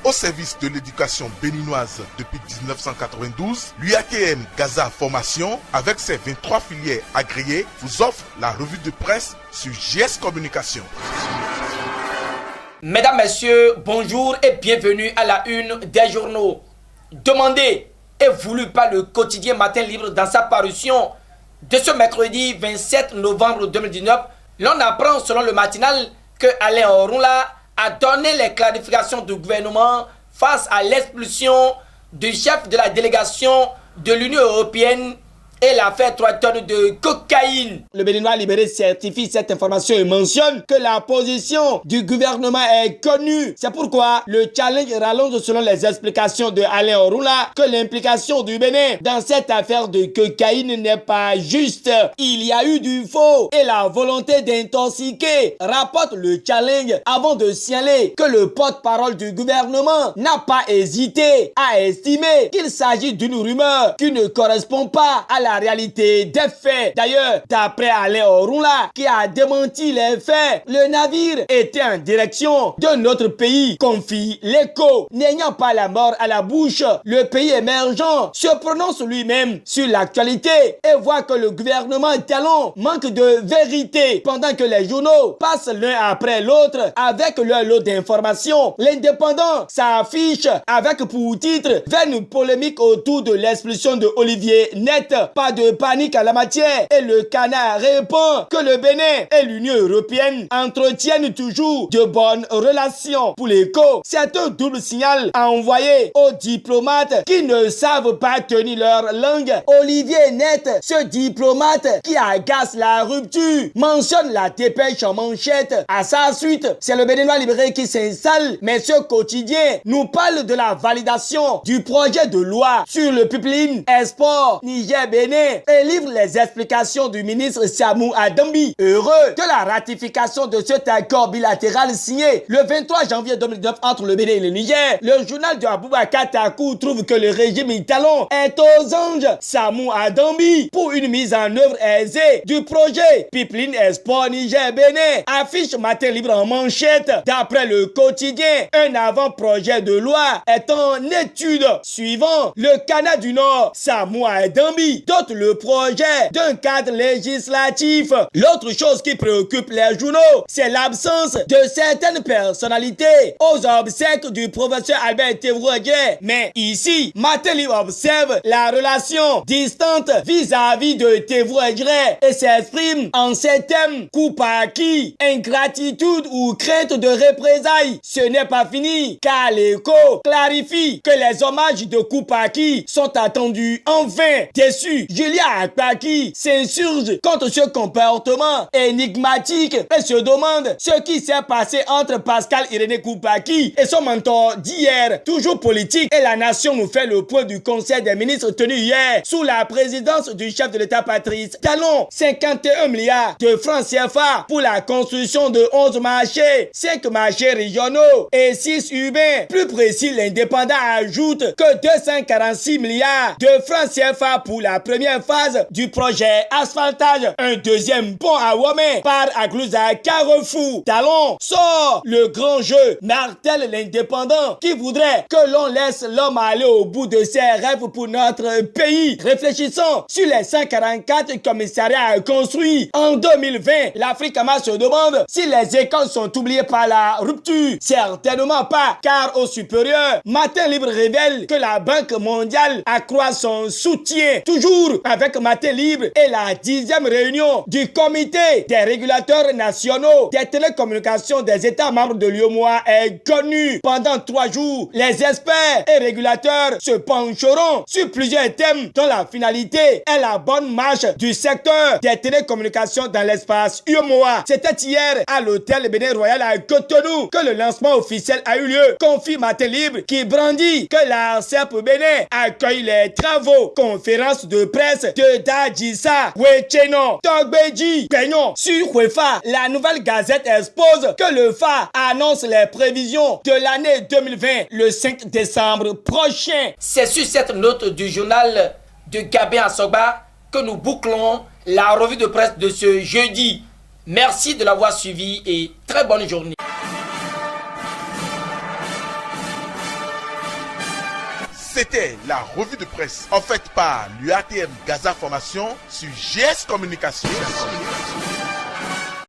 au service de l'éducation béninoise depuis 1992, l'UATM Gaza Formation, avec ses 23 filières agréées, vous offre la revue de presse sur JS Communication. Mesdames, Messieurs, bonjour et bienvenue à la une des journaux. Demandé et voulu par le quotidien Matin Libre dans sa parution de ce mercredi 27 novembre 2019, l'on apprend selon le matinal que Alain Orunla a donné les clarifications du gouvernement face à l'expulsion du chef de la délégation de l'Union européenne et l'affaire 3 tonnes de cocaïne. Le Béninois libéré certifie cette information et mentionne que la position du gouvernement est connue. C'est pourquoi le challenge rallonge selon les explications de Alain Orunla que l'implication du Bénin dans cette affaire de cocaïne n'est pas juste. Il y a eu du faux et la volonté d'intoxiquer, rapporte le challenge avant de signaler que le porte-parole du gouvernement n'a pas hésité à estimer qu'il s'agit d'une rumeur qui ne correspond pas à la réalité des faits. D'ailleurs, d'après Alain Orunla, qui a démenti les faits, le navire était en direction d'un autre pays, confie l'Écho. N'ayant pas la mort à la bouche, le pays émergent se prononce lui-même sur l'actualité et voit que le gouvernement talon manque de vérité pendant que les journaux passent l'un après l'autre avec leur lot d'informations. L'Indépendant s'affiche avec pour titre vaine polémique autour de l'expulsion de Olivier Net. Pas de panique à la matière et le Canard répond que le Bénin et l'Union européenne entretiennent toujours de bonnes relations. Pour l'Écho, c'est un double signal envoyé aux diplomates qui ne savent pas tenir leur langue. Olivier Net, ce diplomate qui agace la rupture, mentionne la dépêche en manchette. À sa suite, c'est le Béninois libéré qui s'installe, mais ce quotidien nous parle de la validation du projet de loi sur le pipeline export Niger-Bénin et livre les explications du ministre Samou Adambi. Heureux de la ratification de cet accord bilatéral signé le 23 janvier 2009 entre le Bénin et le Niger, le journal de Aboubacar Takou trouve que le régime talon est aux anges. Samou Adambi, pour une mise en œuvre aisée du projet Pipeline Export Niger-Bénin, affiche Matin Libre en manchette. D'après le quotidien, un avant-projet de loi est en étude. Suivant le Canada du Nord, Samou Adambi dote le projet d'un cadre législatif. L'autre chose qui préoccupe les journaux, c'est l'absence de certaines personnalités aux obsèques du professeur Albert Thévroguet. Mais ici, Matin Libre observe la relation distante vis-à-vis de Thévroguet et s'exprime en ces thèmes: coup par qui, ingratitude ou crainte de représailles. Ce n'est pas fini, car l'Écho clarifie que les hommages de coup par qui sont attendus. Enfin, déçu, Julia Akpaki s'insurge contre ce comportement énigmatique et se demande ce qui s'est passé entre Pascal Irénée Koupaki et son mentor d'hier. Toujours politique, et la nation nous fait le point du conseil des ministres tenu hier sous la présidence du chef de l'État Patrice Talon. 51 milliards de francs CFA pour la construction de 11 marchés, 5 marchés régionaux et 6 urbains. Plus précis, l'Indépendant ajoute que 246 milliards de francs CFA pour la première phase du projet asphaltage. Un deuxième pont à Womé par Aglouza Carrefour. Talon sort le grand jeu, martèle l'Indépendant qui voudrait que l'on laisse l'homme aller au bout de ses rêves pour notre pays. Réfléchissons sur les 144 commissariats construits en 2020. L'Afrique se demande si les écoles sont oubliées par la rupture. Certainement pas, car au supérieur, Matin Libre révèle que la Banque mondiale accroît son soutien. Toujours avec Matin Libre et la 10e réunion du comité des régulateurs nationaux des télécommunications des États membres de l'UEMOA est connue. Pendant 3 jours, les experts et régulateurs se pencheront sur plusieurs thèmes dont la finalité est la bonne marche du secteur des télécommunications dans l'espace UEMOA. C'était hier à l'hôtel Bénin Royal à Cotonou que le lancement officiel a eu lieu. Confie Matin Libre qui brandit que la CEP Bénin accueille les travaux. Conférence de presse de Dadjissa Wecheno Togbeji Peignon sur UEFA. La Nouvelle Gazette expose que le FA annonce les prévisions de l'année 2020 le 5 décembre prochain. C'est sur cette note du journal de Gabin Asogba que nous bouclons la revue de presse de ce jeudi. Merci de l'avoir suivi et très bonne journée. C'était la revue de presse en fait par l'UATM Gaza Formation sur GS Communication.